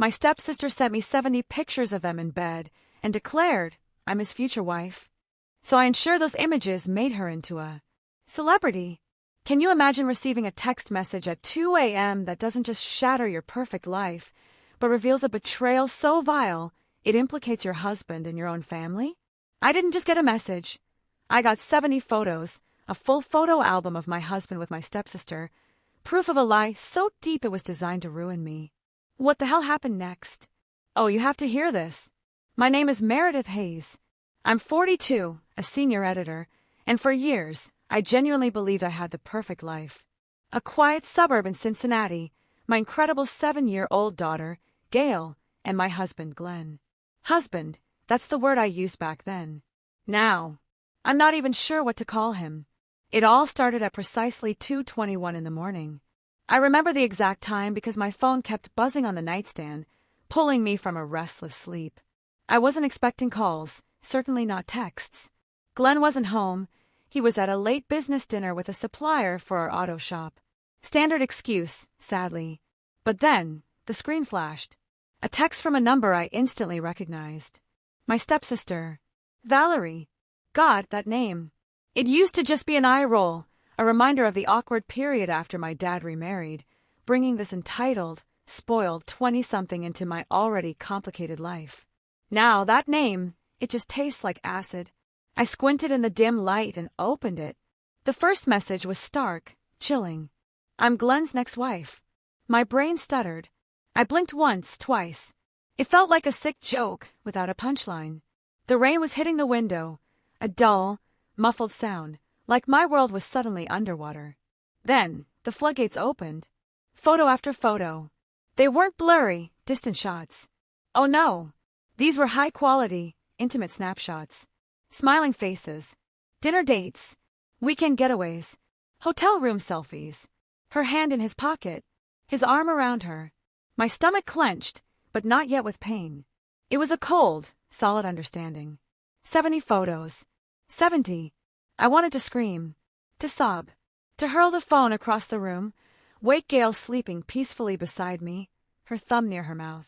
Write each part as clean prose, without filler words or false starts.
My stepsister sent me 70 pictures of them in bed and declared I'm his future wife. So I ensure those images made her into a celebrity. Can you imagine receiving a text message at 2 a.m. that doesn't just shatter your perfect life, but reveals a betrayal so vile it implicates your husband and your own family? I didn't just get a message. I got 70 photos, a full photo album of my husband with my stepsister, proof of a lie so deep it was designed to ruin me. What the hell happened next? Oh, you have to hear this. My name is Meredith Hayes. I'm 42, a senior editor, and for years, I genuinely believed I had the perfect life. A quiet suburb in Cincinnati, my incredible 7-year-old daughter, Gail, and my husband, Glenn. Husband, that's the word I used back then. Now, I'm not even sure what to call him. It all started at precisely 2:21 in the morning. I remember the exact time because my phone kept buzzing on the nightstand, pulling me from a restless sleep. I wasn't expecting calls, certainly not texts. Glenn wasn't home. He was at a late business dinner with a supplier for our auto shop. Standard excuse, sadly. But then, the screen flashed. A text from a number I instantly recognized. My stepsister. Valerie. God, that name. It used to just be an eye roll, a reminder of the awkward period after my dad remarried, bringing this entitled, spoiled 20-something into my already complicated life. Now, that name, it just tastes like acid. I squinted in the dim light and opened it. The first message was stark, chilling. I'm Glenn's next wife. My brain stuttered. I blinked once, twice. It felt like a sick joke without a punchline. The rain was hitting the window, a dull, muffled sound, like my world was suddenly underwater. Then, the floodgates opened. Photo after photo. They weren't blurry, distant shots. Oh no. These were high-quality, intimate snapshots. Smiling faces. Dinner dates. Weekend getaways. Hotel room selfies. Her hand in his pocket. His arm around her. My stomach clenched, but not yet with pain. It was a cold, solid understanding. 70 photos. 70. I wanted to scream. To sob. To hurl the phone across the room. Wake Gail sleeping peacefully beside me, her thumb near her mouth.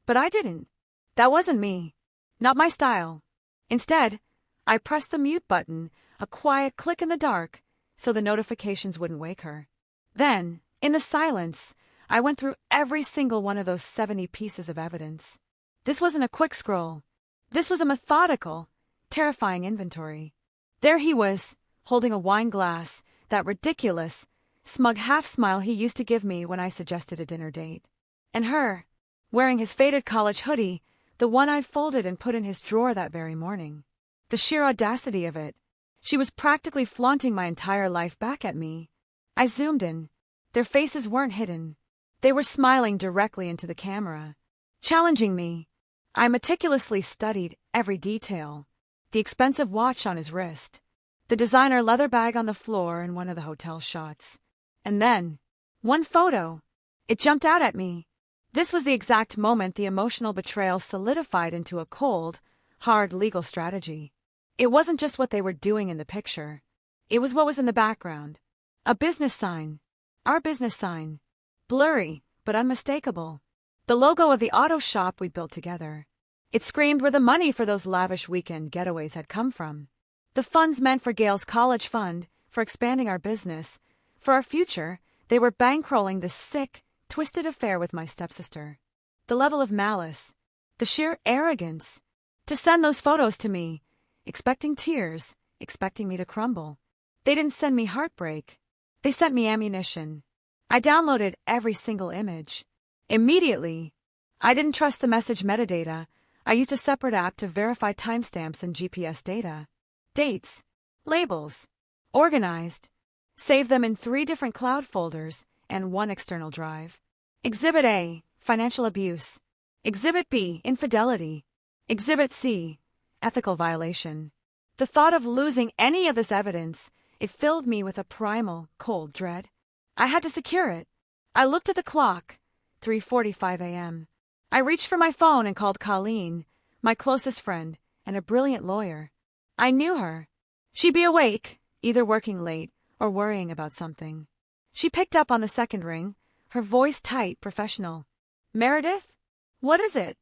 But I didn't. That wasn't me. Not my style. Instead, I pressed the mute button, a quiet click in the dark, so the notifications wouldn't wake her. Then, in the silence, I went through every single one of those 70 pieces of evidence. This wasn't a quick scroll. This was a methodical, terrifying inventory. There he was, holding a wine glass, that ridiculous, smug half-smile he used to give me when I suggested a dinner date. And her, wearing his faded college hoodie, the one I'd folded and put in his drawer that very morning. The sheer audacity of it. She was practically flaunting my entire life back at me. I zoomed in. Their faces weren't hidden. They were smiling directly into the camera, challenging me. I meticulously studied every detail. The expensive watch on his wrist. The designer leather bag on the floor in one of the hotel shots. And then, one photo. It jumped out at me. This was the exact moment the emotional betrayal solidified into a cold, hard legal strategy. It wasn't just what they were doing in the picture. It was what was in the background. A business sign. Our business sign. Blurry, but unmistakable. The logo of the auto shop we'd built together. It screamed where the money for those lavish weekend getaways had come from. The funds meant for Gail's college fund, for expanding our business, for our future. They were bankrolling this sick, twisted affair with my stepsister. The level of malice. The sheer arrogance. To send those photos to me, expecting tears, expecting me to crumble. They didn't send me heartbreak. They sent me ammunition. I downloaded every single image. Immediately. I didn't trust the message metadata. I used a separate app to verify timestamps and GPS data. Dates. Labels. Organized. Saved them in 3 different cloud folders and 1 external drive. Exhibit A, financial abuse. Exhibit B, infidelity. Exhibit C, ethical violation. The thought of losing any of this evidence, it filled me with a primal, cold dread. I had to secure it. I looked at the clock, 3:45 a.m. I reached for my phone and called Colleen, my closest friend, and a brilliant lawyer. I knew her. She'd be awake, either working late or worrying about something. She picked up on the second ring, her voice tight, professional. Meredith? What is it?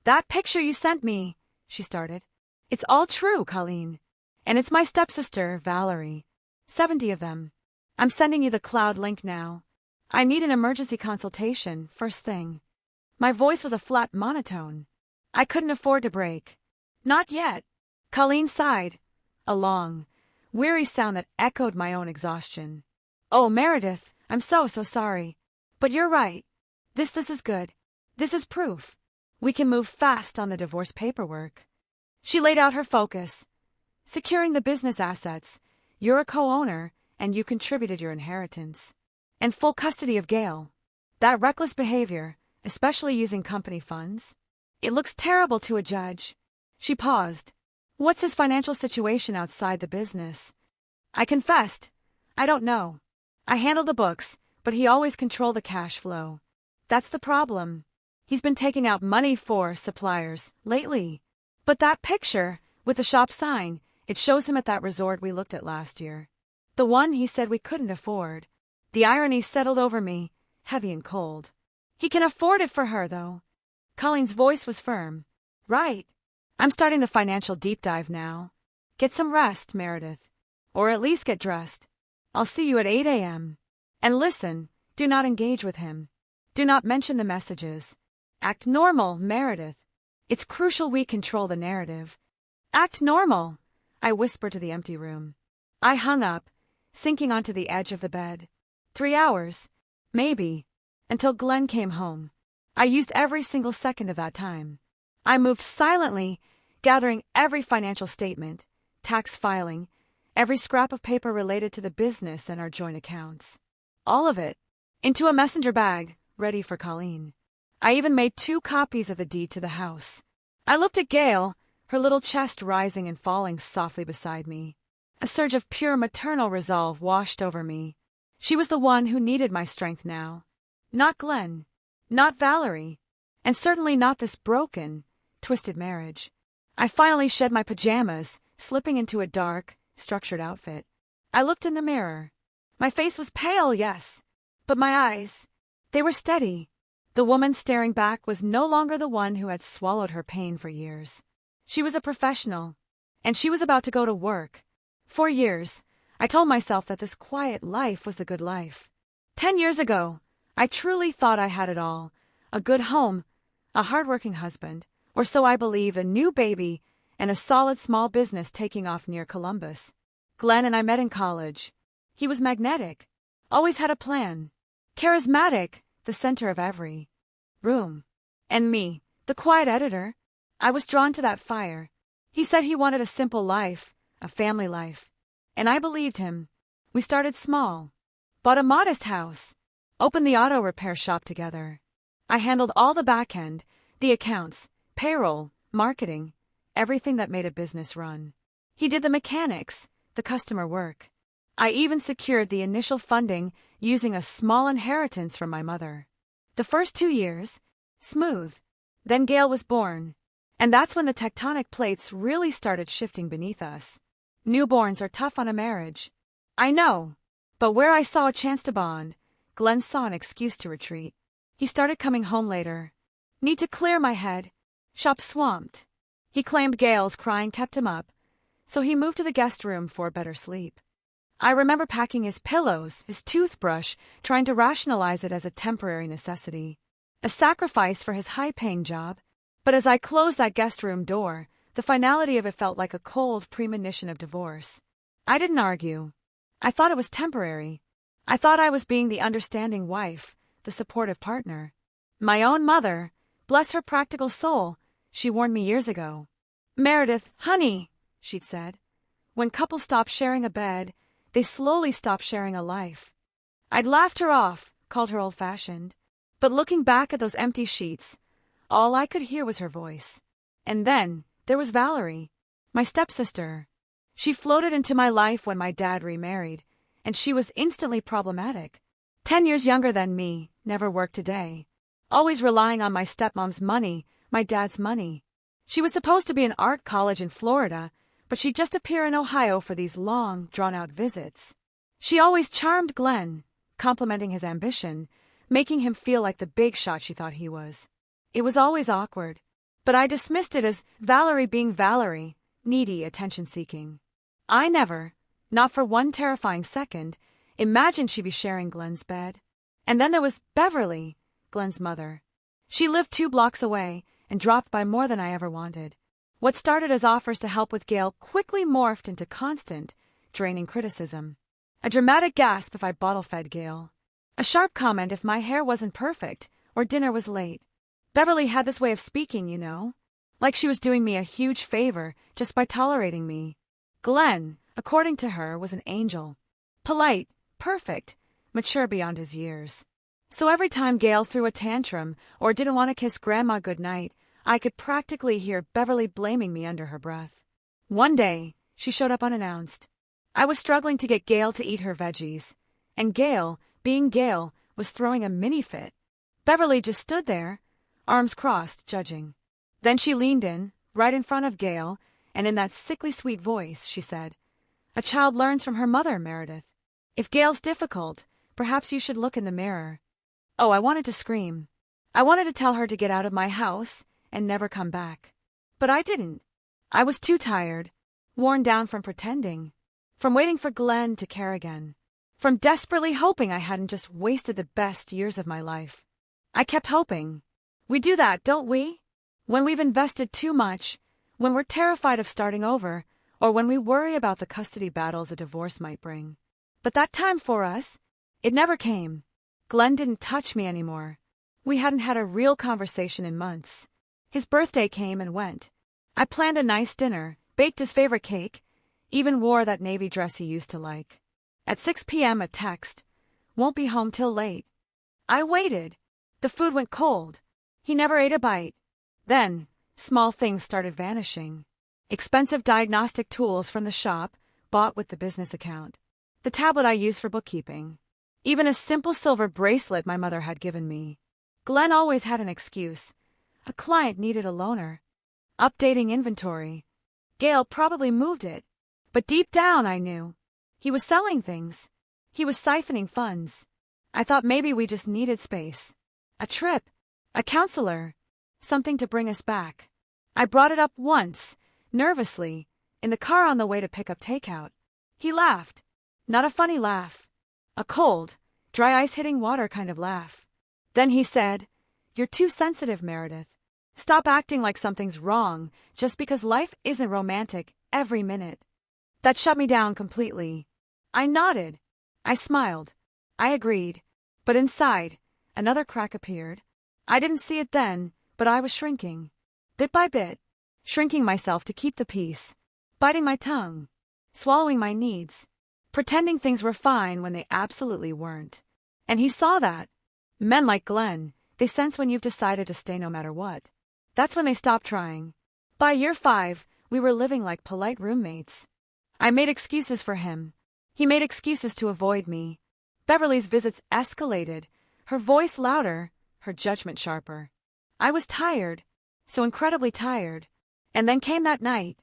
That picture you sent me, she started. It's all true, Colleen. And it's my stepsister, Valerie. 70 of them. I'm sending you the cloud link now. I need an emergency consultation, first thing. My voice was a flat monotone. I couldn't afford to break. Not yet. Colleen sighed, a long, weary sound that echoed my own exhaustion. Oh, Meredith, I'm so sorry. But you're right. This is good. This is proof. We can move fast on the divorce paperwork. She laid out her focus. Securing the business assets. You're a co-owner, and you contributed your inheritance. And full custody of Gail. That reckless behavior, especially using company funds. It looks terrible to a judge. She paused. What's his financial situation outside the business? I confessed. I don't know. I handle the books, but he always controlled the cash flow. That's the problem. He's been taking out money for suppliers lately. But that picture, with the shop sign, it shows him at that resort we looked at last year. The one he said we couldn't afford. The irony settled over me, heavy and cold. He can afford it for her, though. Colleen's voice was firm. Right. I'm starting the financial deep dive now. Get some rest, Meredith. Or at least get dressed. I'll see you at 8 a.m. And listen, do not engage with him. Do not mention the messages. Act normal, Meredith. It's crucial we control the narrative. Act normal, I whispered to the empty room. I hung up, sinking onto the edge of the bed. 3 hours, maybe, until Glenn came home. I used every single second of that time. I moved silently, gathering every financial statement, tax filing, every scrap of paper related to the business and our joint accounts. All of it, into a messenger bag, ready for Colleen. I even made 2 copies of the deed to the house. I looked at Gail, her little chest rising and falling softly beside me. A surge of pure maternal resolve washed over me. She was the one who needed my strength now. Not Glenn. Not Valerie. And certainly not this broken, twisted marriage. I finally shed my pajamas, slipping into a dark, structured outfit. I looked in the mirror. My face was pale, yes. But my eyes, they were steady. The woman staring back was no longer the one who had swallowed her pain for years. She was a professional, and she was about to go to work. For years, I told myself that this quiet life was the good life. 10 years ago, I truly thought I had it all. A good home, a hardworking husband, or so I believed, a new baby, and a solid small business taking off near Columbus. Glenn and I met in college. He was magnetic, always had a plan. Charismatic, the center of every room. And me, the quiet editor. I was drawn to that fire. He said he wanted a simple life, a family life. And I believed him. We started small. Bought a modest house. Opened the auto repair shop together. I handled all the back end, the accounts, payroll, marketing, everything that made a business run. He did the mechanics, the customer work. I even secured the initial funding using a small inheritance from my mother. The first 2 years, smooth. Then Gail was born. And that's when the tectonic plates really started shifting beneath us. Newborns are tough on a marriage. I know. But where I saw a chance to bond, Glenn saw an excuse to retreat. He started coming home later. Need to clear my head. Shop swamped. He claimed Gail's crying kept him up, so he moved to the guest room for a better sleep. I remember packing his pillows, his toothbrush, trying to rationalize it as a temporary necessity. A sacrifice for his high-paying job. But as I closed that guest room door, the finality of it felt like a cold premonition of divorce. I didn't argue. I thought it was temporary. I thought I was being the understanding wife, the supportive partner. My own mother, bless her practical soul, she warned me years ago. Meredith, honey, she'd said. When couples stop sharing a bed, they slowly stop sharing a life. I'd laughed her off, called her old-fashioned. But looking back at those empty sheets, all I could hear was her voice. And then there was Valerie, my stepsister. She floated into my life when my dad remarried, and she was instantly problematic. 10 years younger than me, never worked a day. Always relying on my stepmom's money, my dad's money. She was supposed to be in art college in Florida, but she'd just appear in Ohio for these long, drawn-out visits. She always charmed Glenn, complimenting his ambition, making him feel like the big shot she thought he was. It was always awkward. But I dismissed it as Valerie being Valerie, needy, attention-seeking. I never, not for one terrifying second, imagined she'd be sharing Glenn's bed. And then there was Beverly, Glenn's mother. She lived 2 blocks away and dropped by more than I ever wanted. What started as offers to help with Gail quickly morphed into constant, draining criticism. A dramatic gasp if I bottle-fed Gail. A sharp comment if my hair wasn't perfect or dinner was late. Beverly had this way of speaking, you know, like she was doing me a huge favor just by tolerating me. Glenn, according to her, was an angel. Polite, perfect, mature beyond his years. So every time Gail threw a tantrum or didn't want to kiss Grandma goodnight, I could practically hear Beverly blaming me under her breath. One day, she showed up unannounced. I was struggling to get Gail to eat her veggies, and Gail, being Gail, was throwing a mini fit. Beverly just stood there, arms crossed, judging. Then she leaned in, right in front of Gail, and in that sickly sweet voice, she said, "A child learns from her mother, Meredith. If Gail's difficult, perhaps you should look in the mirror." Oh, I wanted to scream. I wanted to tell her to get out of my house and never come back. But I didn't. I was too tired, worn down from pretending, from waiting for Glenn to care again, from desperately hoping I hadn't just wasted the best years of my life. I kept hoping. We do that, don't we? When we've invested too much, when we're terrified of starting over, or when we worry about the custody battles a divorce might bring. But that time for us, it never came. Glenn didn't touch me anymore. We hadn't had a real conversation in months. His birthday came and went. I planned a nice dinner, baked his favorite cake, even wore that navy dress he used to like. At 6 p.m. a text, "Won't be home till late." I waited. The food went cold. He never ate a bite. Then, small things started vanishing. Expensive diagnostic tools from the shop, bought with the business account. The tablet I used for bookkeeping. Even a simple silver bracelet my mother had given me. Glenn always had an excuse. A client needed a loaner. Updating inventory. Gail probably moved it. But deep down I knew. He was selling things. He was siphoning funds. I thought maybe we just needed space. A trip. A counselor. Something to bring us back. I brought it up once, nervously, in the car on the way to pick up takeout. He laughed. Not a funny laugh. A cold, dry ice hitting water kind of laugh. Then he said, "You're too sensitive, Meredith. Stop acting like something's wrong just because life isn't romantic every minute." That shut me down completely. I nodded. I smiled. I agreed. But inside, another crack appeared. I didn't see it then, but I was shrinking. Bit by bit, shrinking myself to keep the peace, biting my tongue, swallowing my needs, pretending things were fine when they absolutely weren't. And he saw that. Men like Glenn, they sense when you've decided to stay no matter what. That's when they stop trying. By year 5, we were living like polite roommates. I made excuses for him. He made excuses to avoid me. Beverly's visits escalated, her voice louder, her judgment sharper. I was tired, so incredibly tired. And then came that night.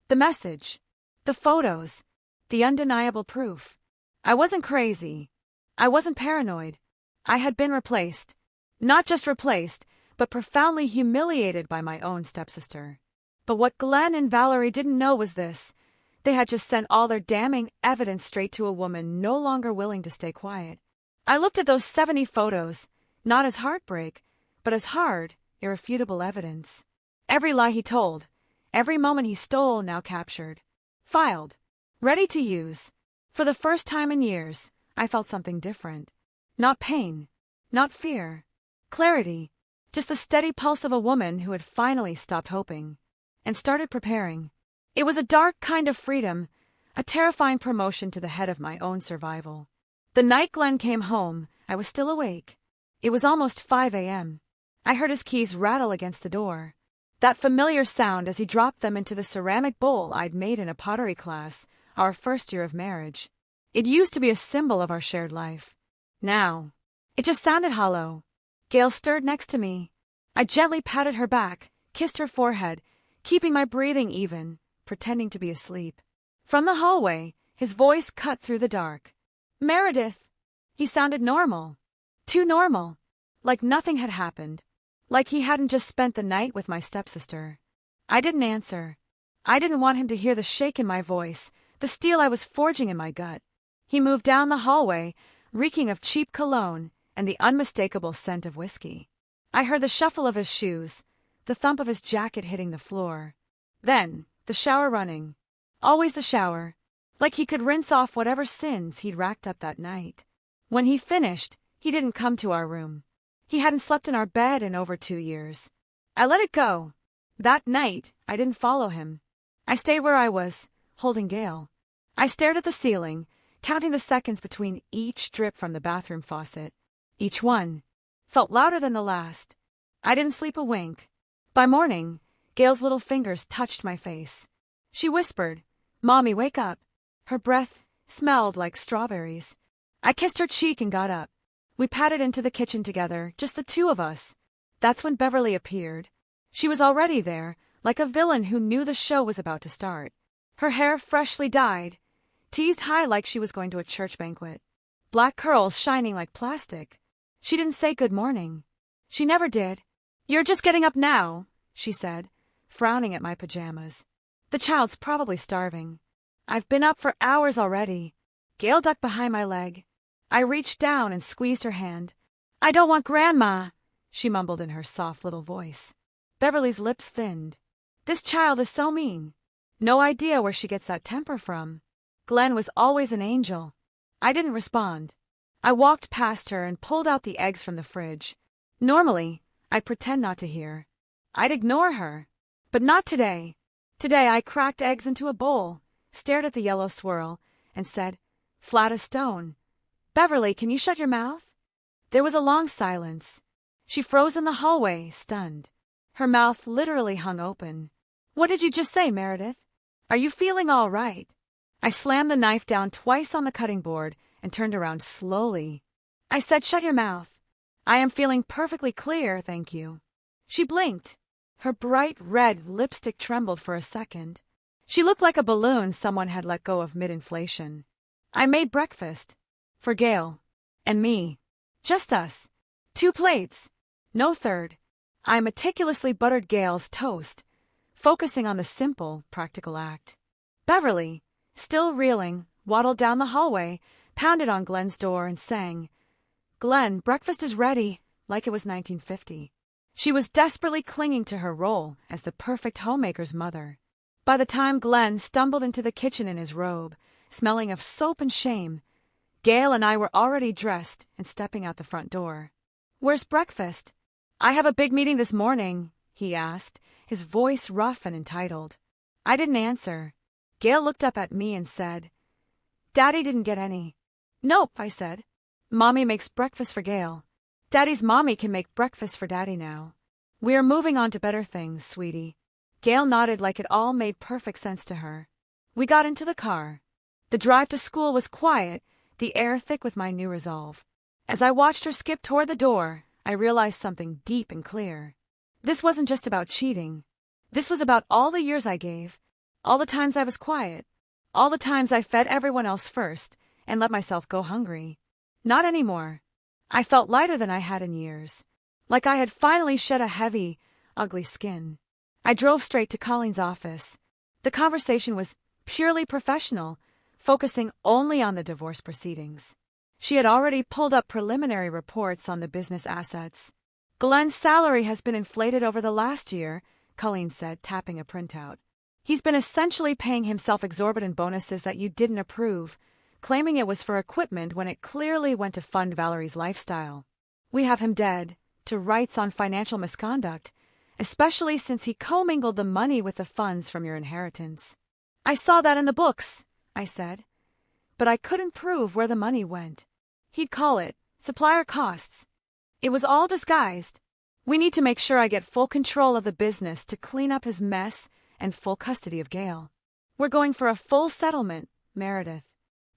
The message. The photos. The undeniable proof. I wasn't crazy. I wasn't paranoid. I had been replaced. Not just replaced, but profoundly humiliated by my own stepsister. But what Glenn and Valerie didn't know was this. They had just sent all their damning evidence straight to a woman no longer willing to stay quiet. I looked at those 70 photos, not as heartbreak, but as hard, irrefutable evidence. Every lie he told, every moment he stole now captured, filed, ready to use. For the first time in years, I felt something different. Not pain, not fear, clarity, just the steady pulse of a woman who had finally stopped hoping and started preparing. It was a dark kind of freedom, a terrifying promotion to the head of my own survival. The night Glenn came home, I was still awake. It was almost 5 a.m. I heard his keys rattle against the door. That familiar sound as he dropped them into the ceramic bowl I'd made in a pottery class, our first year of marriage. It used to be a symbol of our shared life. Now, it just sounded hollow. Gail stirred next to me. I gently patted her back, kissed her forehead, keeping my breathing even, pretending to be asleep. From the hallway, his voice cut through the dark. "Meredith!" He sounded normal. Too normal. Like nothing had happened. Like he hadn't just spent the night with my stepsister. I didn't answer. I didn't want him to hear the shake in my voice, the steel I was forging in my gut. He moved down the hallway, reeking of cheap cologne and the unmistakable scent of whiskey. I heard the shuffle of his shoes, the thump of his jacket hitting the floor. Then, the shower running. Always the shower. Like he could rinse off whatever sins he'd racked up that night. When he finished, he didn't come to our room. He hadn't slept in our bed in over 2 years. I let it go. That night, I didn't follow him. I stayed where I was, holding Gail. I stared at the ceiling, counting the seconds between each drip from the bathroom faucet. Each one felt louder than the last. I didn't sleep a wink. By morning, Gail's little fingers touched my face. She whispered, "Mommy, wake up." Her breath smelled like strawberries. I kissed her cheek and got up. We padded into the kitchen together, just the two of us. That's when Beverly appeared. She was already there, like a villain who knew the show was about to start. Her hair freshly dyed, teased high like she was going to a church banquet. Black curls shining like plastic. She didn't say good morning. She never did. "You're just getting up now," she said, frowning at my pajamas. "The child's probably starving." "I've been up for hours already." Gail ducked behind my leg. I reached down and squeezed her hand. "I don't want Grandma," she mumbled in her soft little voice. Beverly's lips thinned. "This child is so mean. No idea where she gets that temper from. Glenn was always an angel." I didn't respond. I walked past her and pulled out the eggs from the fridge. Normally, I'd pretend not to hear. I'd ignore her. But not today. Today I cracked eggs into a bowl, stared at the yellow swirl, and said, flat as stone, "Beverly, can you shut your mouth?" There was a long silence. She froze in the hallway, stunned. Her mouth literally hung open. "What did you just say, Meredith? Are you feeling all right?" I slammed the knife down twice on the cutting board and turned around slowly. I said, "Shut your mouth. I am feeling perfectly clear, thank you." She blinked. Her bright red lipstick trembled for a second. She looked like a balloon someone had let go of mid-inflation. I made breakfast. For Gail. And me. Just us. 2 plates. No third. I meticulously buttered Gail's toast, focusing on the simple, practical act. Beverly, still reeling, waddled down the hallway, pounded on Glenn's door, and sang, "Glenn, breakfast is ready," like it was 1950. She was desperately clinging to her role as the perfect homemaker's mother. By the time Glenn stumbled into the kitchen in his robe, smelling of soap and shame, Gail and I were already dressed and stepping out the front door. "Where's breakfast?" "I have a big meeting this morning," he asked, his voice rough and entitled. I didn't answer. Gail looked up at me and said, "Daddy didn't get any." "Nope," I said. "Mommy makes breakfast for Gail. Daddy's mommy can make breakfast for Daddy now. We are moving on to better things, sweetie." Gail nodded like it all made perfect sense to her. We got into the car. The drive to school was quiet, the air thick with my new resolve. As I watched her skip toward the door, I realized something deep and clear. This wasn't just about cheating. This was about all the years I gave, all the times I was quiet, all the times I fed everyone else first and let myself go hungry. Not anymore. I felt lighter than I had in years, like I had finally shed a heavy, ugly skin. I drove straight to Colleen's office. The conversation was purely professional, focusing only on the divorce proceedings. She had already pulled up preliminary reports on the business assets. "Glenn's salary has been inflated over the last year," Colleen said, tapping a printout. "He's been essentially paying himself exorbitant bonuses that you didn't approve, claiming it was for equipment when it clearly went to fund Valerie's lifestyle. We have him dead to rights on financial misconduct, especially since he commingled the money with the funds from your inheritance." "I saw that in the books," I said. "But I couldn't prove where the money went. He'd call it supplier costs. It was all disguised. We need to make sure I get full control of the business to clean up his mess and full custody of Gail. We're going for a full settlement, Meredith.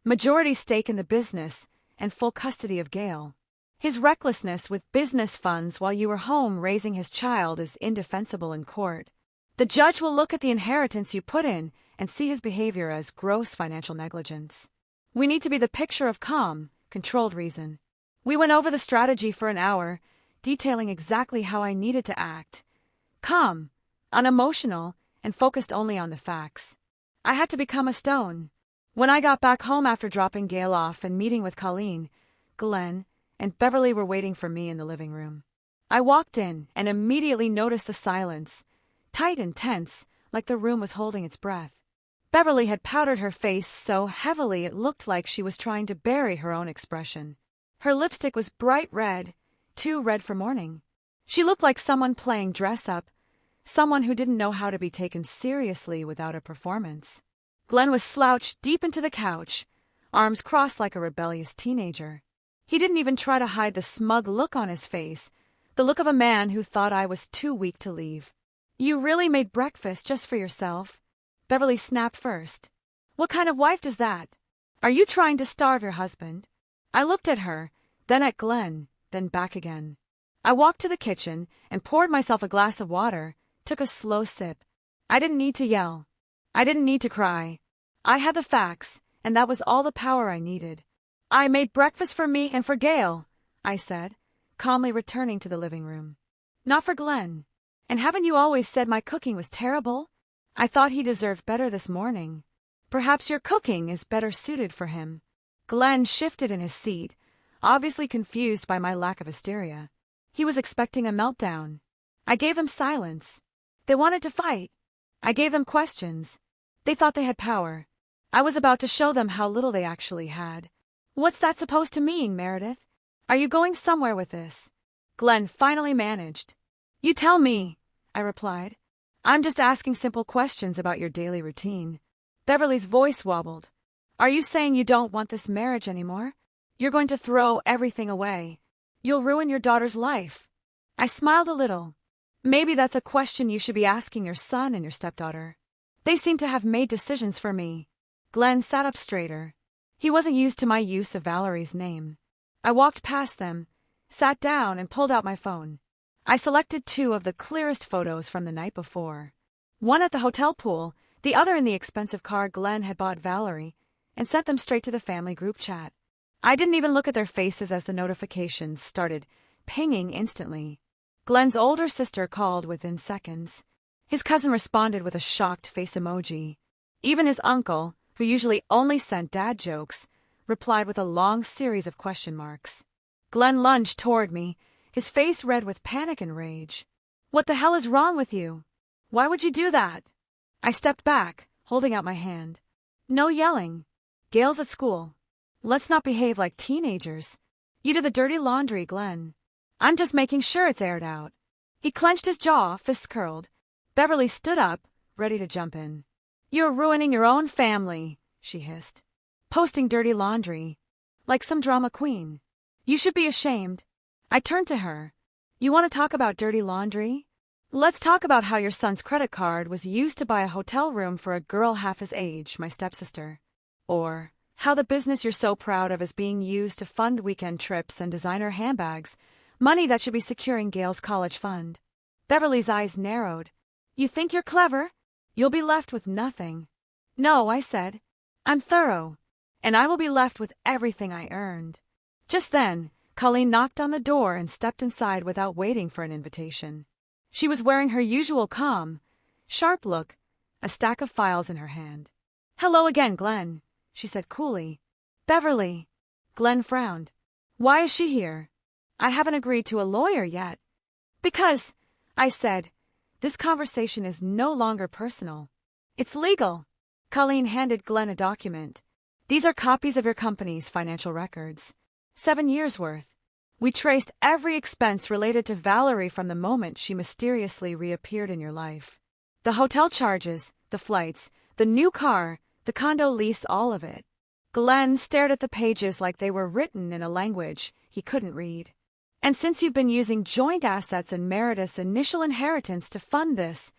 Majority stake in the business and full custody of Gail. His recklessness with business funds while you were home raising his child is indefensible in court. The judge will look at the inheritance you put in and see his behavior as gross financial negligence. We need to be the picture of calm, controlled reason." We went over the strategy for an hour, detailing exactly how I needed to act. Calm, unemotional, and focused only on the facts. I had to become a stone. When I got back home after dropping Gail off and meeting with Colleen, Glenn, and Beverly were waiting for me in the living room. I walked in and immediately noticed the silence, tight and tense, like the room was holding its breath. Beverly had powdered her face so heavily it looked like she was trying to bury her own expression. Her lipstick was bright red, too red for morning. She looked like someone playing dress-up, someone who didn't know how to be taken seriously without a performance. Glenn was slouched deep into the couch, arms crossed like a rebellious teenager. He didn't even try to hide the smug look on his face, the look of a man who thought I was too weak to leave. "You really made breakfast just for yourself?" Beverly snapped first. "What kind of wife does that? Are you trying to starve your husband?" I looked at her, then at Glenn, then back again. I walked to the kitchen and poured myself a glass of water, took a slow sip. I didn't need to yell. I didn't need to cry. I had the facts, and that was all the power I needed. "I made breakfast for me and for Gail," I said, calmly returning to the living room. "Not for Glenn. And haven't you always said my cooking was terrible? I thought he deserved better this morning. Perhaps your cooking is better suited for him." Glenn shifted in his seat, obviously confused by my lack of hysteria. He was expecting a meltdown. I gave them silence. They wanted to fight. I gave them questions. They thought they had power. I was about to show them how little they actually had. "What's that supposed to mean, Meredith? Are you going somewhere with this?" Glenn finally managed. "You tell me," I replied. "I'm just asking simple questions about your daily routine." Beverly's voice wobbled. "Are you saying you don't want this marriage anymore? You're going to throw everything away. You'll ruin your daughter's life." I smiled a little. "Maybe that's a question you should be asking your son and your stepdaughter. They seem to have made decisions for me." Glenn sat up straighter. He wasn't used to my use of Valerie's name. I walked past them, sat down, and pulled out my phone. I selected 2 of the clearest photos from the night before. One at the hotel pool, the other in the expensive car Glenn had bought Valerie, and sent them straight to the family group chat. I didn't even look at their faces as the notifications started pinging instantly. Glenn's older sister called within seconds. His cousin responded with a shocked face emoji. Even his uncle, who usually only sent dad jokes, replied with a long series of question marks. Glenn lunged toward me, his face red with panic and rage. "What the hell is wrong with you? Why would you do that?" I stepped back, holding out my hand. "No yelling. Gail's at school. Let's not behave like teenagers. You did the dirty laundry, Glenn. I'm just making sure it's aired out." He clenched his jaw, fists curled. Beverly stood up, ready to jump in. "You're ruining your own family," she hissed. "Posting dirty laundry. Like some drama queen. You should be ashamed." I turned to her. "You want to talk about dirty laundry? Let's talk about how your son's credit card was used to buy a hotel room for a girl half his age, my stepsister. Or how the business you're so proud of is being used to fund weekend trips and designer handbags, money that should be securing Gail's college fund." Beverly's eyes narrowed. "You think you're clever? You'll be left with nothing." "No," I said. "I'm thorough, and I will be left with everything I earned." Just then, Colleen knocked on the door and stepped inside without waiting for an invitation. She was wearing her usual calm, sharp look, a stack of files in her hand. "Hello again, Glenn," she said coolly. "Beverly." Glenn frowned. "Why is she here?" "I haven't agreed to a lawyer yet." "Because," I said, "this conversation is no longer personal. It's legal." Colleen handed Glenn a document. "These are copies of your company's financial records. 7 years' worth. We traced every expense related to Valerie from the moment she mysteriously reappeared in your life. The hotel charges, the flights, the new car, the condo lease, all of it." Glenn stared at the pages like they were written in a language he couldn't read. "And since you've been using joint assets and Meredith's initial inheritance to fund this,"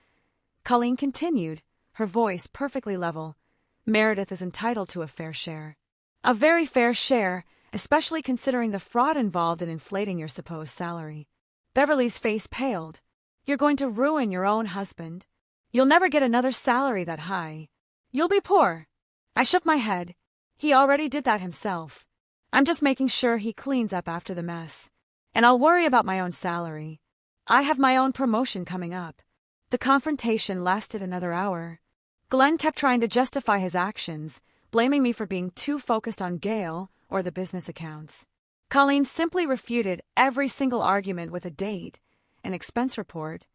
Colleen continued, her voice perfectly level, "Meredith is entitled to a fair share. A very fair share, especially considering the fraud involved in inflating your supposed salary." Beverly's face paled. "You're going to ruin your own husband. You'll never get another salary that high. You'll be poor." I shook my head. "He already did that himself. I'm just making sure he cleans up after the mess. And I'll worry about my own salary. I have my own promotion coming up. The confrontation lasted another hour. Glenn kept trying to justify his actions, blaming me for being too focused on Gail or the business accounts. Colleen simply refuted every single argument with a date, an expense report,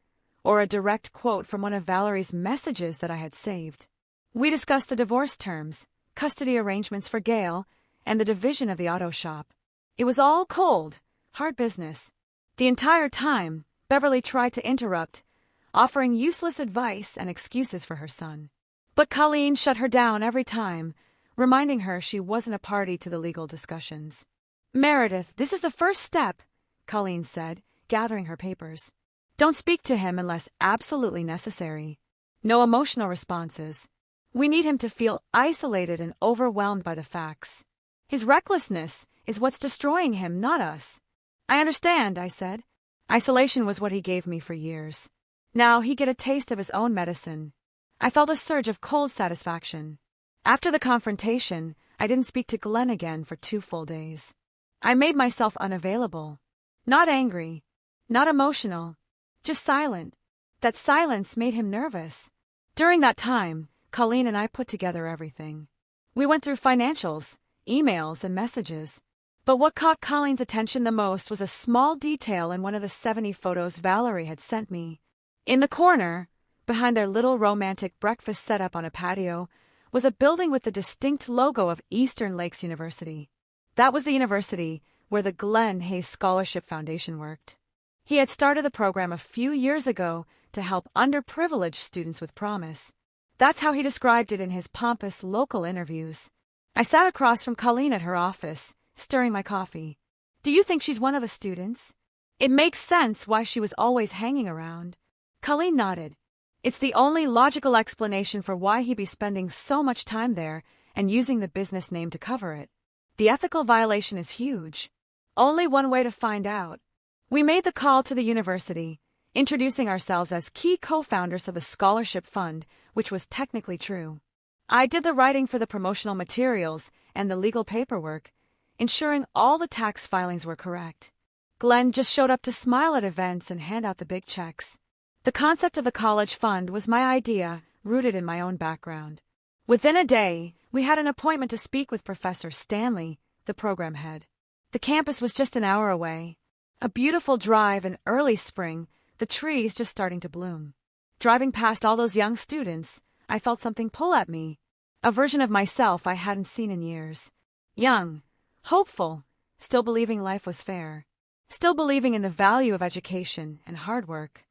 or a direct quote from one of Valerie's messages that I had saved. We discussed the divorce terms, custody arrangements for Gail, and the division of the auto shop. It was all cold, hard business. The entire time, Beverly tried to interrupt, offering useless advice and excuses for her son. But Colleen shut her down every time, reminding her she wasn't a party to the legal discussions. "Meredith, this is the first step," Colleen said, gathering her papers. "Don't speak to him unless absolutely necessary. No emotional responses. We need him to feel isolated and overwhelmed by the facts. His recklessness is what's destroying him, not us." "I understand," I said. Isolation was what he gave me for years. Now he'd get a taste of his own medicine. I felt a surge of cold satisfaction. After the confrontation, I didn't speak to Glenn again for 2 full days. I made myself unavailable. Not angry, not emotional, just silent. That silence made him nervous. During that time, Colleen and I put together everything. We went through financials, emails, and messages. But what caught Colleen's attention the most was a small detail in one of the 70 photos Valerie had sent me. In the corner, behind their little romantic breakfast setup on a patio, was a building with the distinct logo of Eastern Lakes University. That was the university where the Glenn Hayes Scholarship Foundation worked. He had started the program a few years ago to help underprivileged students with promise. That's how he described it in his pompous local interviews. I sat across from Colleen at her office, stirring my coffee. "Do you think she's one of the students? It makes sense why she was always hanging around." Colleen nodded. "It's the only logical explanation for why he'd be spending so much time there and using the business name to cover it. The ethical violation is huge. Only one way to find out." We made the call to the university, introducing ourselves as key co-founders of the scholarship fund, which was technically true. I did the writing for the promotional materials and the legal paperwork, ensuring all the tax filings were correct. Glenn just showed up to smile at events and hand out the big checks. The concept of the college fund was my idea, rooted in my own background. Within a day, we had an appointment to speak with Professor Stanley, the program head. The campus was just an hour away. A beautiful drive in early spring, the trees just starting to bloom. Driving past all those young students, I felt something pull at me, a version of myself I hadn't seen in years. Young, hopeful, still believing life was fair, still believing in the value of education and hard work.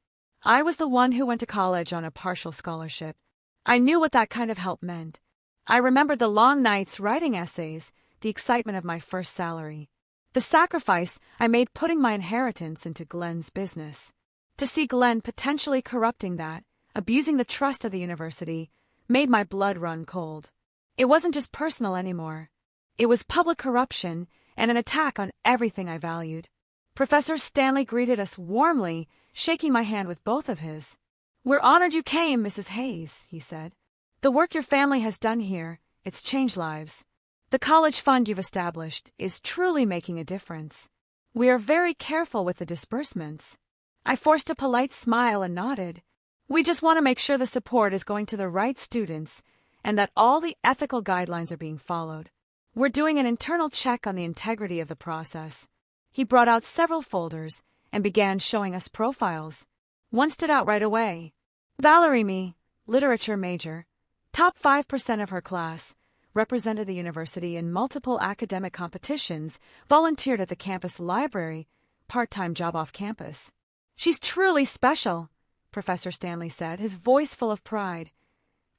I was the one who went to college on a partial scholarship. I knew what that kind of help meant. I remembered the long nights writing essays, the excitement of my first salary, the sacrifice I made putting my inheritance into Glenn's business. To see Glenn potentially corrupting that, abusing the trust of the university, made my blood run cold. It wasn't just personal anymore. It was public corruption and an attack on everything I valued. Professor Stanley greeted us warmly, shaking my hand with both of his. "We're honored you came, Mrs. Hayes," he said. "The work your family has done here, it's changed lives. The college fund you've established is truly making a difference. We are very careful with the disbursements." I forced a polite smile and nodded. "We just want to make sure the support is going to the right students and that all the ethical guidelines are being followed. We're doing an internal check on the integrity of the process." He brought out several folders and began showing us profiles. One stood out right away. Valerie Me, literature major, top 5% of her class, represented the university in multiple academic competitions, volunteered at the campus library, part-time job off campus. "She's truly special," Professor Stanley said, his voice full of pride.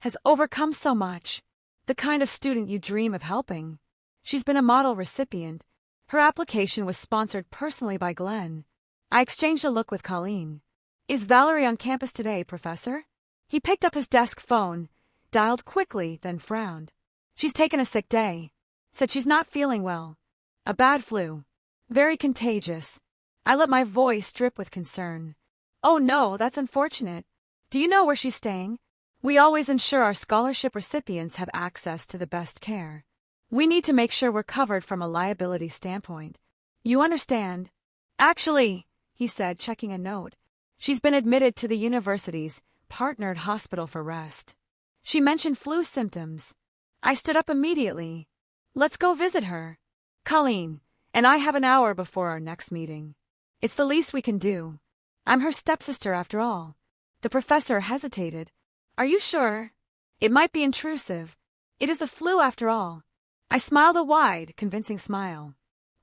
"Has overcome so much. The kind of student you dream of helping. She's been a model recipient. Her application was sponsored personally by Glenn." I exchanged a look with Colleen. "Is Valerie on campus today, Professor?" He picked up his desk phone, dialed quickly, then frowned. "She's taken a sick day. Said she's not feeling well. A bad flu. Very contagious." I let my voice drip with concern. "Oh no, that's unfortunate. Do you know where she's staying? We always ensure our scholarship recipients have access to the best care. We need to make sure we're covered from a liability standpoint. You understand?" Actually, he said, checking a note, she's been admitted to the university's partnered hospital for rest. She mentioned flu symptoms. I stood up immediately. Let's go visit her. Colleen and I have an hour before our next meeting. It's the least we can do. I'm her stepsister after all. The professor hesitated. Are you sure? It might be intrusive. It is the flu after all. I smiled a wide, convincing smile.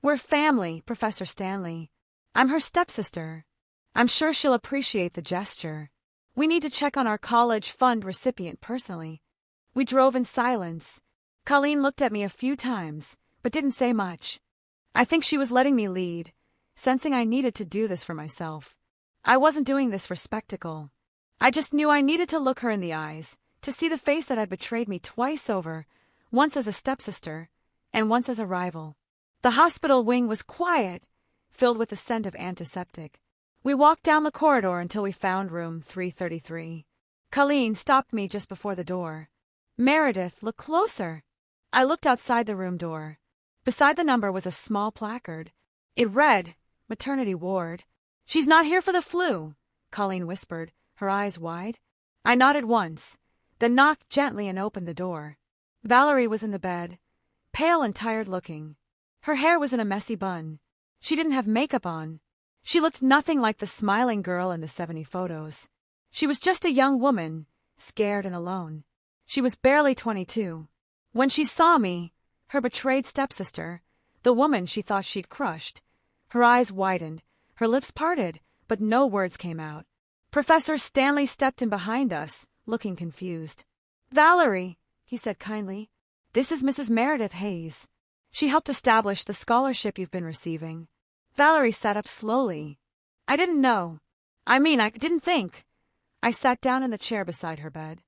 We're family, Professor Stanley. I'm her stepsister. I'm sure she'll appreciate the gesture. We need to check on our college fund recipient personally. We drove in silence. Colleen looked at me a few times, but didn't say much. I think she was letting me lead, sensing I needed to do this for myself. I wasn't doing this for spectacle. I just knew I needed to look her in the eyes, to see the face that had betrayed me twice over, once as a stepsister, and once as a rival. The hospital wing was quiet, filled with the scent of antiseptic. We walked down the corridor until we found room 333. Colleen stopped me just before the door. Meredith, look closer. I looked outside the room door. Beside the number was a small placard. It read, Maternity Ward. She's not here for the flu, Colleen whispered, her eyes wide. I nodded once, then knocked gently and opened the door. Valerie was in the bed, pale and tired-looking. Her hair was in a messy bun. She didn't have makeup on. She looked nothing like the smiling girl in the 70 photos. She was just a young woman, scared and alone. She was barely 22. When she saw me, her betrayed stepsister, the woman she thought she'd crushed, her eyes widened, her lips parted, but no words came out. Professor Stanley stepped in behind us, looking confused. Valerie, he said kindly, this is Mrs. Meredith Hayes. She helped establish the scholarship you've been receiving. Valerie sat up slowly. I didn't know. I didn't think. I sat down in the chair beside her bed.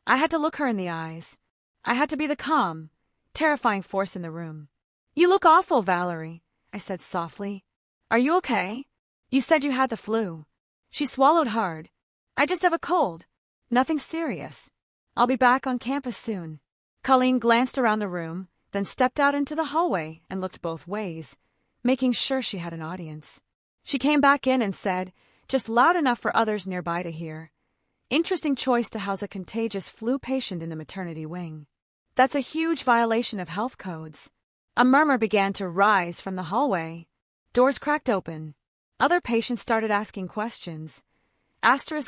I had to look her in the eyes. I had to be the calm, terrifying force in the room. You look awful, Valerie, I said softly. Are you okay? You said you had the flu. She swallowed hard. I just have a cold. Nothing serious. I'll be back on campus soon. Colleen glanced around the room, then stepped out into the hallway and looked both ways, making sure she had an audience. She came back in and said, just loud enough for others nearby to hear, interesting choice to house a contagious flu patient in the maternity wing. That's a huge violation of health codes. A murmur began to rise from the hallway. Doors cracked open. Other patients started asking questions.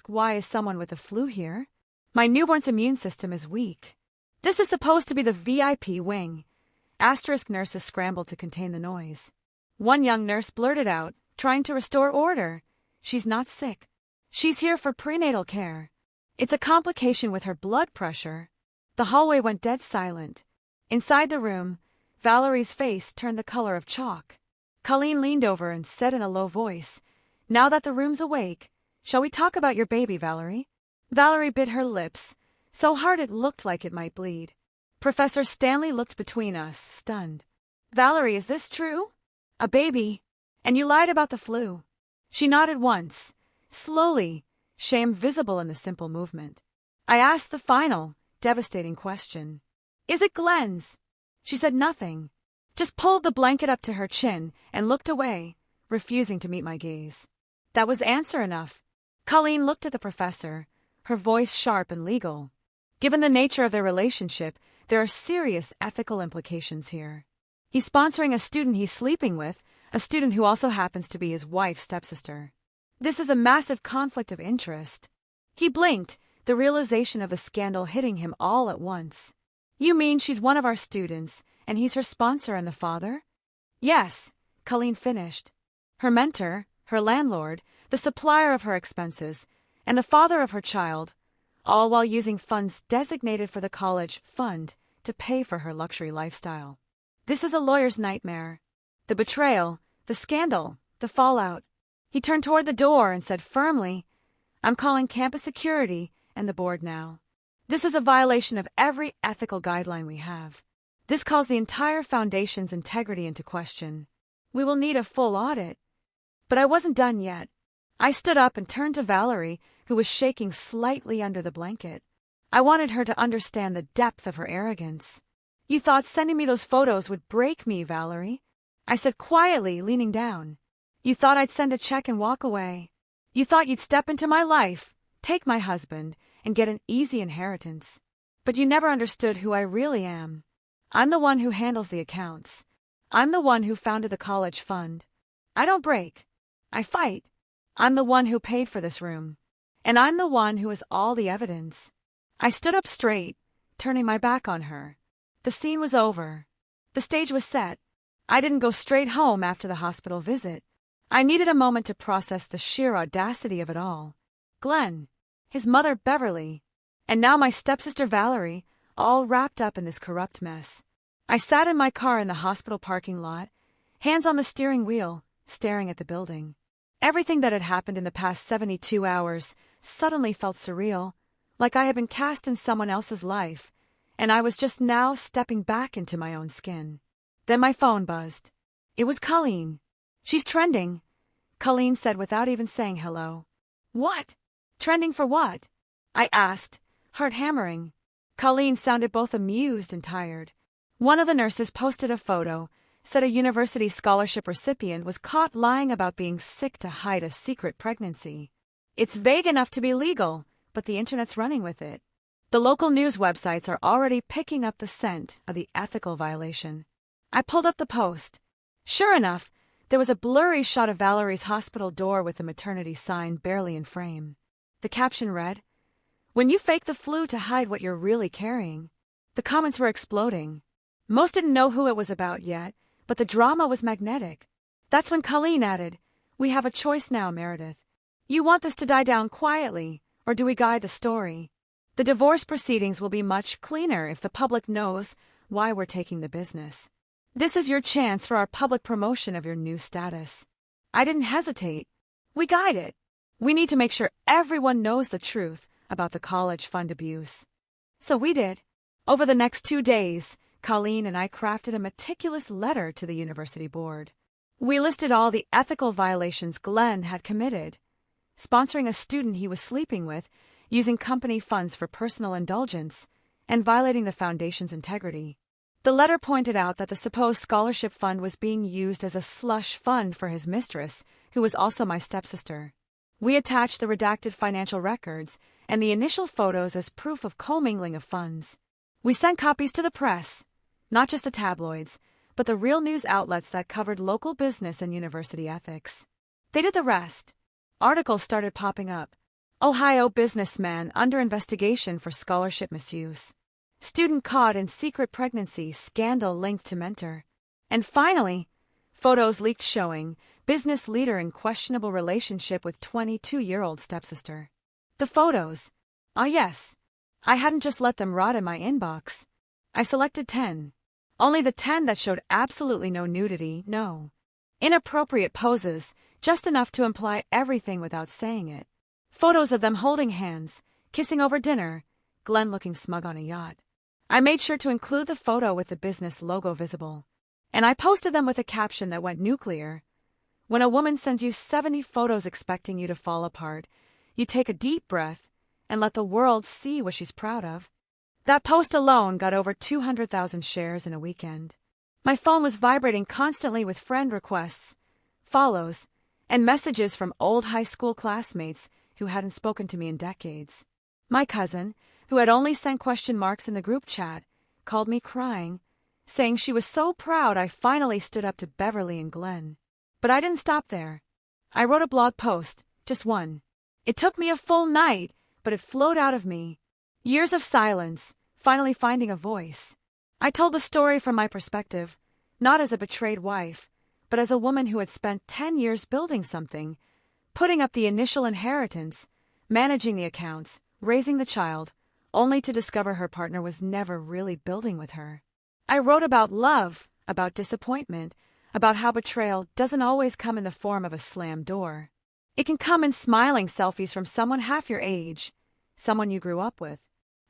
Why is someone with the flu here? My newborn's immune system is weak. This is supposed to be the VIP wing. Nurses scrambled to contain the noise. One young nurse blurted out, trying to restore order. She's not sick. She's here for prenatal care. It's a complication with her blood pressure. The hallway went dead silent. Inside the room, Valerie's face turned the color of chalk. Colleen leaned over and said in a low voice, Now that the room's awake, shall we talk about your baby, Valerie? Valerie bit her lips, so hard it looked like it might bleed. Professor Stanley looked between us, stunned. Valerie, is this true? A baby? And you lied about the flu? She nodded once, slowly, shame visible in the simple movement. I asked the final, devastating question. Is it Glenn's? She said nothing, just pulled the blanket up to her chin and looked away, refusing to meet my gaze. That was answer enough. Colleen looked at the professor, her voice sharp and legal. Given the nature of their relationship, there are serious ethical implications here. He's sponsoring a student he's sleeping with, a student who also happens to be his wife's stepsister. This is a massive conflict of interest. He blinked, the realization of the scandal hitting him all at once. You mean she's one of our students, and he's her sponsor and the father? Yes, Colleen finished. Her mentor, her landlord, the supplier of her expenses, and the father of her child, all while using funds designated for the college fund to pay for her luxury lifestyle. This is a lawyer's nightmare. The betrayal, the scandal, the fallout. He turned toward the door and said firmly, I'm calling campus security and the board now. This is a violation of every ethical guideline we have. This calls the entire foundation's integrity into question. We will need a full audit. But I wasn't done yet. I stood up and turned to Valerie, who was shaking slightly under the blanket. I wanted her to understand the depth of her arrogance. You thought sending me those photos would break me, Valerie, I said quietly, leaning down. You thought I'd send a check and walk away. You thought you'd step into my life, take my husband, and get an easy inheritance. But you never understood who I really am. I'm the one who handles the accounts. I'm the one who founded the college fund. I don't break. I fight. I'm the one who paid for this room. And I'm the one who has all the evidence. I stood up straight, turning my back on her. The scene was over. The stage was set. I didn't go straight home after the hospital visit. I needed a moment to process the sheer audacity of it all. Glenn, his mother Beverly, and now my stepsister Valerie, all wrapped up in this corrupt mess. I sat in my car in the hospital parking lot, hands on the steering wheel, staring at the building. Everything that had happened in the past 72 hours suddenly felt surreal, like I had been cast in someone else's life, and I was just now stepping back into my own skin. Then my phone buzzed. It was Colleen. She's trending, Colleen said without even saying hello. What? Trending for what? I asked, heart hammering. Colleen sounded both amused and tired. One of the nurses posted a photo, said a university scholarship recipient was caught lying about being sick to hide a secret pregnancy. It's vague enough to be legal, but the internet's running with it. The local news websites are already picking up the scent of the ethical violation. I pulled up the post. Sure enough, there was a blurry shot of Valerie's hospital door with the maternity sign barely in frame. The caption read, "When you fake the flu to hide what you're really carrying." The comments were exploding. Most didn't know who it was about yet, but the drama was magnetic. That's when Colleen added, "We have a choice now, Meredith. You want this to die down quietly, or do we guide the story? The divorce proceedings will be much cleaner if the public knows why we're taking the business. This is your chance for our public promotion of your new status." I didn't hesitate. We guide it. We need to make sure everyone knows the truth about the college fund abuse. So we did. Over the next 2 days, Colleen and I crafted a meticulous letter to the university board. We listed all the ethical violations Glenn had committed, sponsoring a student he was sleeping with, using company funds for personal indulgence, and violating the foundation's integrity. The letter pointed out that the supposed scholarship fund was being used as a slush fund for his mistress, who was also my stepsister. We attached the redacted financial records and the initial photos as proof of commingling of funds. We sent copies to the press, not just the tabloids, but the real news outlets that covered local business and university ethics. They did the rest. Articles started popping up. Ohio businessman under investigation for scholarship misuse. Student caught in secret pregnancy, scandal linked to mentor. And finally, photos leaked showing business leader in questionable relationship with 22-year-old stepsister. The photos. Ah yes, I hadn't just let them rot in my inbox. I selected 10. Only the 10 that showed absolutely no nudity, no inappropriate poses, just enough to imply everything without saying it. Photos of them holding hands, kissing over dinner, Glenn looking smug on a yacht. I made sure to include the photo with the business logo visible. And I posted them with a caption that went nuclear. When a woman sends you 70 photos expecting you to fall apart, you take a deep breath and let the world see what she's proud of. That post alone got over 200,000 shares in a weekend. My phone was vibrating constantly with friend requests, follows, and messages from old high school classmates who hadn't spoken to me in decades. My cousin, who had only sent question marks in the group chat, called me crying, saying she was so proud I finally stood up to Beverly and Glenn. But I didn't stop there. I wrote a blog post, just one. It took me a full night, but it flowed out of me. Years of silence, finally finding a voice. I told the story from my perspective, not as a betrayed wife, but as a woman who had spent 10 years building something, putting up the initial inheritance, managing the accounts, raising the child, only to discover her partner was never really building with her. I wrote about love, about disappointment, about how betrayal doesn't always come in the form of a slammed door. It can come in smiling selfies from someone half your age, someone you grew up with.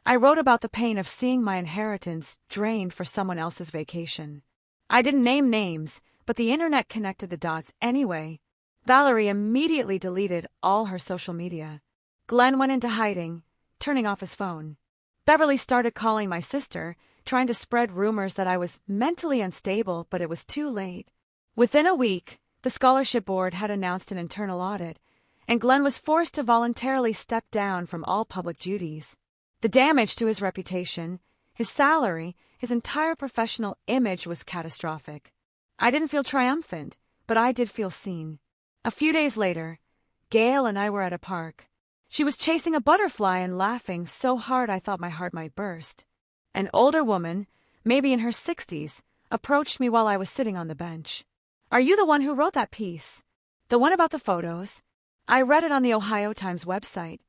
I wrote about the pain of seeing my inheritance drained for someone else's vacation. I didn't name names, but the internet connected the dots anyway. Valerie immediately deleted all her social media. Glenn went into hiding, turning off his phone. Beverly started calling my sister, trying to spread rumors that I was mentally unstable, but it was too late. Within a week, The scholarship board had announced an internal audit, and Glenn was forced to voluntarily step down from all public duties. The damage to his reputation, his salary, his entire professional image was catastrophic. I didn't feel triumphant, but I did feel seen. A few days later, Gail and I were at a park. She was chasing a butterfly and laughing so hard I thought my heart might burst. An older woman, maybe in her 60s, approached me while I was sitting on the bench. "Are you the one who wrote that piece? The one about the photos?" I read it on the Ohio Times website.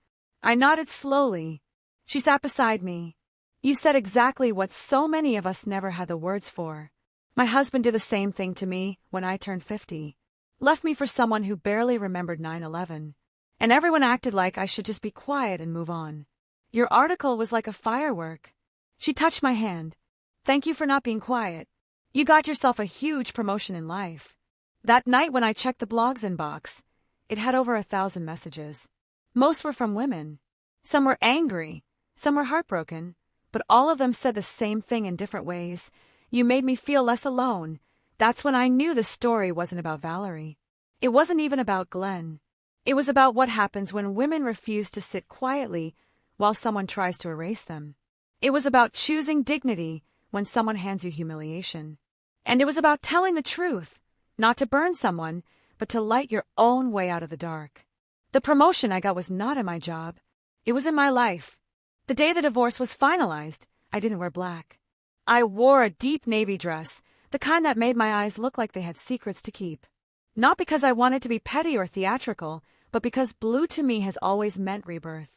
I nodded slowly. She sat beside me. "You said exactly what so many of us never had the words for. My husband did the same thing to me when I turned 50. Left me for someone who barely remembered 9/11. And everyone acted like I should just be quiet and move on. Your article was like a firework." She touched my hand. "Thank you for not being quiet. You got yourself a huge promotion in life." That night when I checked the blog's inbox, it had over 1,000 messages. Most were from women. Some were angry, some were heartbroken, but all of them said the same thing in different ways. "You made me feel less alone." That's when I knew the story wasn't about Valerie. It wasn't even about Glenn. It was about what happens when women refuse to sit quietly while someone tries to erase them. It was about choosing dignity when someone hands you humiliation. And it was about telling the truth, not to burn someone, but to light your own way out of the dark. The promotion I got was not in my job. It was in my life. The day the divorce was finalized, I didn't wear black. I wore a deep navy dress, the kind that made my eyes look like they had secrets to keep. Not because I wanted to be petty or theatrical, but because blue to me has always meant rebirth.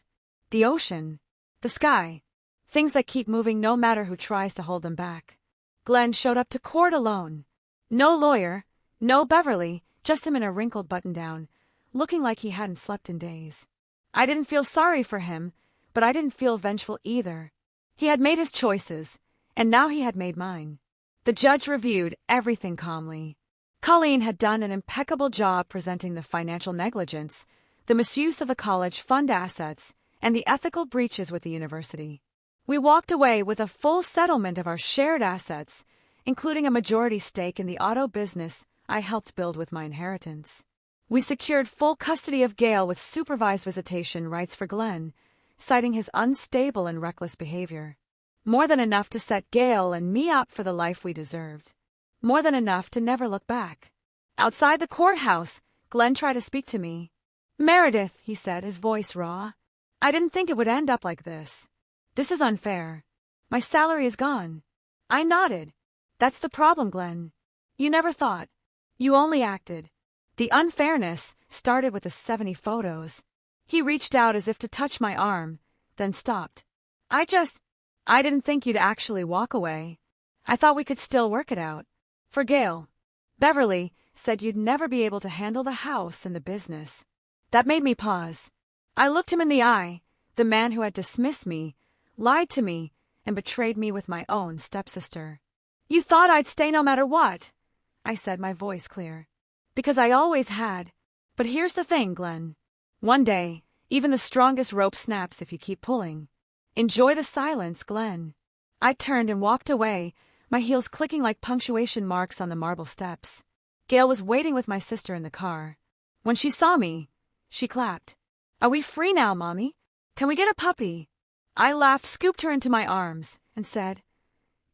The ocean, the sky, things that keep moving no matter who tries to hold them back. Glenn showed up to court alone. No lawyer, no Beverly, just him in a wrinkled button-down, looking like he hadn't slept in days. I didn't feel sorry for him, but I didn't feel vengeful either. He had made his choices, and now he had made mine. The judge reviewed everything calmly. Colleen had done an impeccable job presenting the financial negligence, the misuse of the college fund assets, and the ethical breaches with the university. We walked away with a full settlement of our shared assets, including a majority stake in the auto business I helped build with my inheritance. We secured full custody of Gail with supervised visitation rights for Glenn, citing his unstable and reckless behavior. More than enough to set Gail and me up for the life we deserved. More than enough to never look back. Outside the courthouse, Glenn tried to speak to me. "Meredith," he said, his voice raw. "I didn't think it would end up like this. This is unfair. My salary is gone." I nodded. "That's the problem, Glenn. You never thought. You only acted." The unfairness started with the 70 photos. He reached out as if to touch my arm, then stopped. I didn't think you'd actually walk away. I thought we could still work it out. For Gail. Beverly said you'd never be able to handle the house and the business." That made me pause. I looked him in the eye, the man who had dismissed me, lied to me, and betrayed me with my own stepsister. "You thought I'd stay no matter what," I said, my voice clear. "Because I always had. But here's the thing, Glenn. One day, even the strongest rope snaps if you keep pulling. Enjoy the silence, Glenn." I turned and walked away, my heels clicking like punctuation marks on the marble steps. Gail was waiting with my sister in the car. When she saw me, she clapped. "Are we free now, Mommy? Can we get a puppy?" I laughed, scooped her into my arms, and said,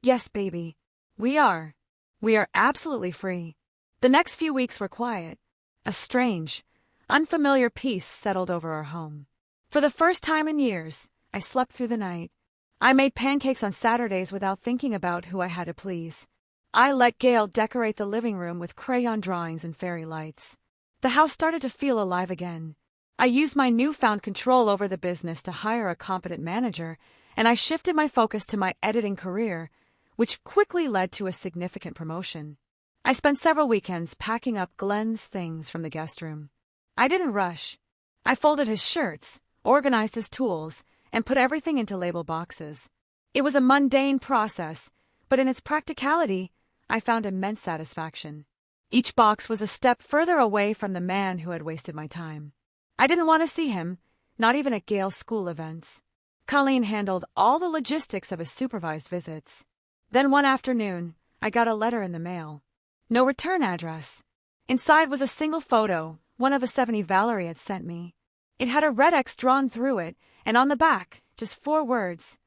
"Yes, baby. We are. We are absolutely free." The next few weeks were quiet. A strange, unfamiliar peace settled over our home. For the first time in years, I slept through the night. I made pancakes on Saturdays without thinking about who I had to please. I let Gail decorate the living room with crayon drawings and fairy lights. The house started to feel alive again. I used my newfound control over the business to hire a competent manager, and I shifted my focus to my editing career, which quickly led to a significant promotion. I spent several weekends packing up Glenn's things from the guest room. I didn't rush. I folded his shirts, organized his tools, and put everything into label boxes. It was a mundane process, but in its practicality, I found immense satisfaction. Each box was a step further away from the man who had wasted my time. I didn't want to see him, not even at Gail's school events. Colleen handled all the logistics of his supervised visits. Then one afternoon, I got a letter in the mail. No return address. Inside was a single photo, one of the 70 Valerie had sent me. It had a red X drawn through it, and on the back, just 4 words.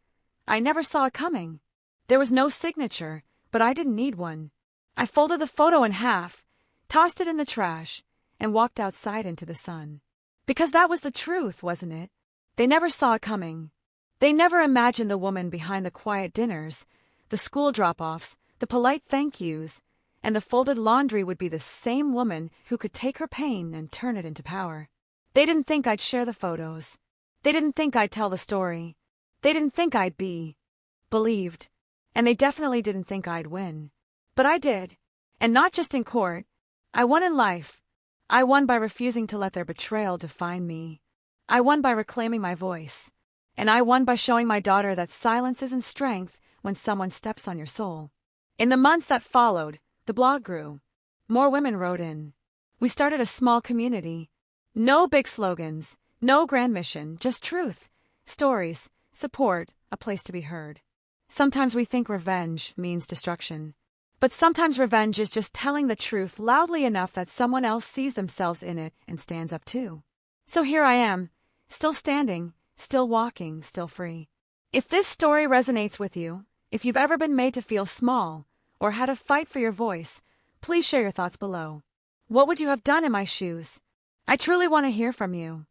I never saw it coming. There was no signature, but I didn't need one. I folded the photo in half, tossed it in the trash, and walked outside into the sun. Because that was the truth, wasn't it? They never saw it coming. They never imagined the woman behind the quiet dinners, the school drop-offs, the polite thank yous, and the folded laundry would be the same woman who could take her pain and turn it into power. They didn't think I'd share the photos. They didn't think I'd tell the story. They didn't think I'd be believed. And they definitely didn't think I'd win. But I did. And not just in court. I won in life. I won by refusing to let their betrayal define me. I won by reclaiming my voice. And I won by showing my daughter that silence isn't strength when someone steps on your soul. In the months that followed, the blog grew. More women wrote in. We started a small community. No big slogans, no grand mission, just truth, stories, support, a place to be heard. Sometimes we think revenge means destruction. But sometimes revenge is just telling the truth loudly enough that someone else sees themselves in it and stands up too. So here I am, still standing, still walking, still free. If this story resonates with you, if you've ever been made to feel small or had to fight for your voice, please share your thoughts below. What would you have done in my shoes? I truly want to hear from you.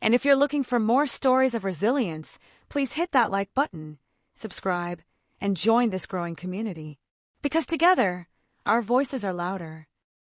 And if you're looking for more stories of resilience, please hit that like button, subscribe, and join this growing community. Because together, our voices are louder.